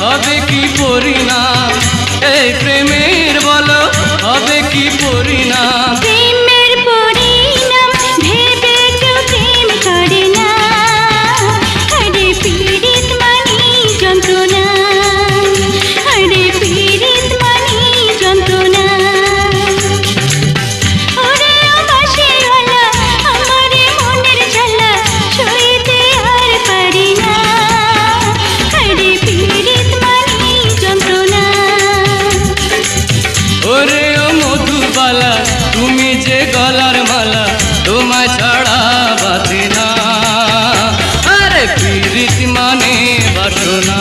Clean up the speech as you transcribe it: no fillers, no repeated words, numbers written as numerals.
হবে কি পরিণাম? এই প্রেমের বলো হবে কি পরিণাম? প্রেমের পরিণাম ভেবে কেউ প্রেম করে না। আরে পীড়িত মানে যন্ত্রণা, আরে পীড়িত মানে যন্ত্রণা। ওরে বাঁশিওয়ালা আমারে মনের জ্বালা সইতে আর পারি না। আরে পীড়িত মানে যন্ত্রণা। ওরে ও মধুবালা তুমি যে গলার মালা তোমায় ছাড়া বাঁধে না। আরে পীড়িত মানে বাসনা।